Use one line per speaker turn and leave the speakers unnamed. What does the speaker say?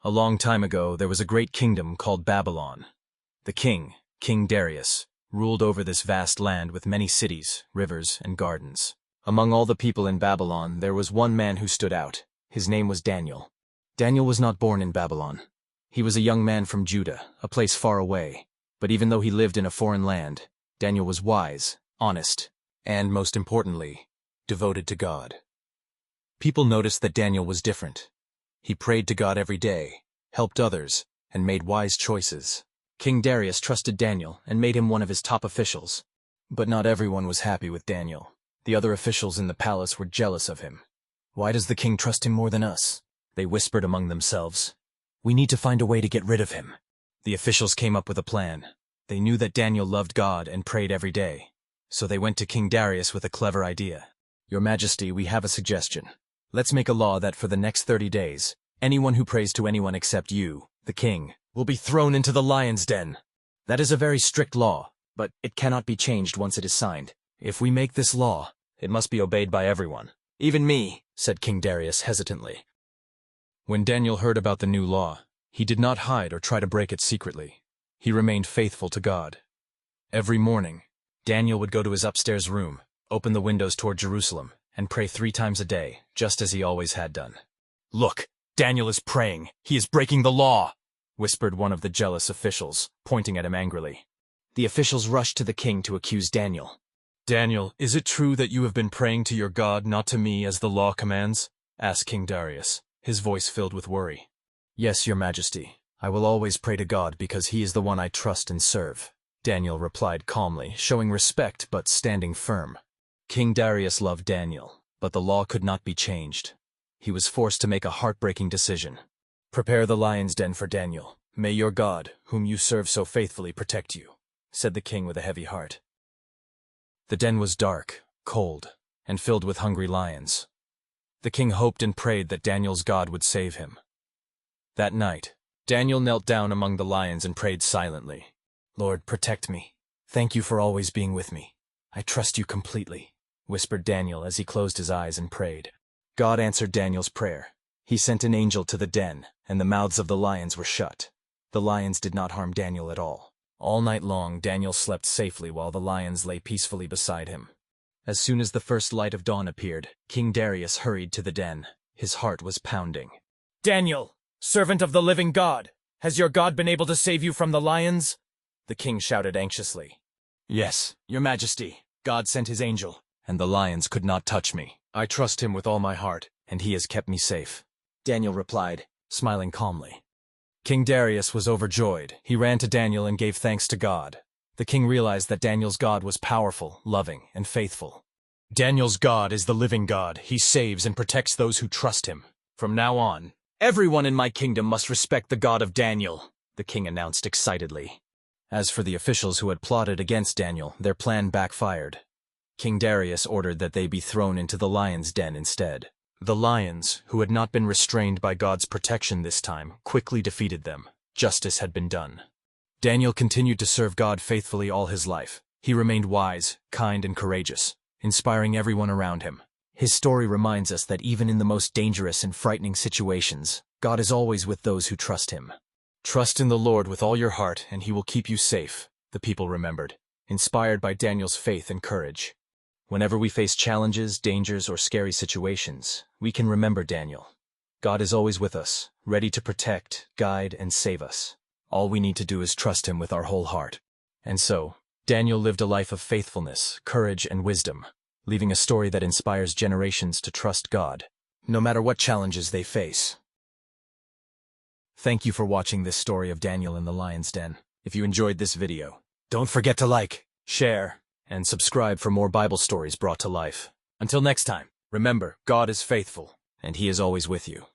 A long time ago, there was a great kingdom called Babylon. The king, King Darius, ruled over this vast land with many cities, rivers, and gardens. Among all the people in Babylon, there was one man who stood out. His name was Daniel. Daniel was not born in Babylon. He was a young man from Judah, a place far away. But even though he lived in a foreign land, Daniel was wise, honest, and, most importantly, devoted to God. People noticed that Daniel was different. He prayed to God every day, helped others, and made wise choices. King Darius trusted Daniel and made him one of his top officials. But not everyone was happy with Daniel. The other officials in the palace were jealous of him. "Why does the king trust him more than us?" they whispered among themselves. "We need to find a way to get rid of him." The officials came up with a plan. They knew that Daniel loved God and prayed every day. So they went to King Darius with a clever idea. "Your Majesty, we have a suggestion. Let's make a law that for the next 30 days, anyone who prays to anyone except you, the king, will be thrown into the lion's den. That is a very strict law, but it cannot be changed once it is signed. If we make this law, it must be obeyed by everyone. Even me," said King Darius hesitantly. When Daniel heard about the new law, he did not hide or try to break it secretly. He remained faithful to God. Every morning, Daniel would go to his upstairs room, open the windows toward Jerusalem, and pray 3 times a day, just as he always had done. "Look, Daniel is praying. He is breaking the law," whispered one of the jealous officials, pointing at him angrily. The officials rushed to the king to accuse Daniel. "Daniel, is it true that you have been praying to your God, not to me, as the law commands?" asked King Darius, his voice filled with worry. "Yes, your Majesty. I will always pray to God because he is the one I trust and serve," Daniel replied calmly, showing respect but standing firm. King Darius loved Daniel, but the law could not be changed. He was forced to make a heartbreaking decision. "Prepare the lion's den for Daniel. May your God, whom you serve so faithfully, protect you," said the king with a heavy heart. The den was dark, cold, and filled with hungry lions. The king hoped and prayed that Daniel's God would save him. That night, Daniel knelt down among the lions and prayed silently. "Lord, protect me. Thank you for always being with me. I trust you completely," whispered Daniel as he closed his eyes and prayed. God answered Daniel's prayer. He sent an angel to the den, and the mouths of the lions were shut. The lions did not harm Daniel at all. All night long, Daniel slept safely while the lions lay peacefully beside him. As soon as the first light of dawn appeared, King Darius hurried to the den. His heart was pounding. "Daniel, servant of the living God, has your God been able to save you from the lions?" the king shouted anxiously. "Yes, your Majesty. God sent his angel, and the lions could not touch me. I trust him with all my heart, and he has kept me safe," Daniel replied, smiling calmly. King Darius was overjoyed. He ran to Daniel and gave thanks to God. The king realized that Daniel's God was powerful, loving, and faithful. "Daniel's God is the living God. He saves and protects those who trust him. From now on, everyone in my kingdom must respect the God of Daniel," the king announced excitedly. As for the officials who had plotted against Daniel, their plan backfired. King Darius ordered that they be thrown into the lion's den instead. The lions, who had not been restrained by God's protection this time, quickly defeated them. Justice had been done. Daniel continued to serve God faithfully all his life. He remained wise, kind, and courageous, inspiring everyone around him. His story reminds us that even in the most dangerous and frightening situations, God is always with those who trust him. "Trust in the Lord with all your heart, and he will keep you safe," the people remembered, inspired by Daniel's faith and courage. Whenever we face challenges, dangers, or scary situations, we can remember Daniel. God is always with us, ready to protect, guide, and save us. All we need to do is trust him with our whole heart. And so, Daniel lived a life of faithfulness, courage, and wisdom, leaving a story that inspires generations to trust God, no matter what challenges they face. Thank you for watching this story of Daniel in the lion's den. If you enjoyed this video, don't forget to like, share, and subscribe for more Bible stories brought to life. Until next time, remember, God is faithful, and he is always with you.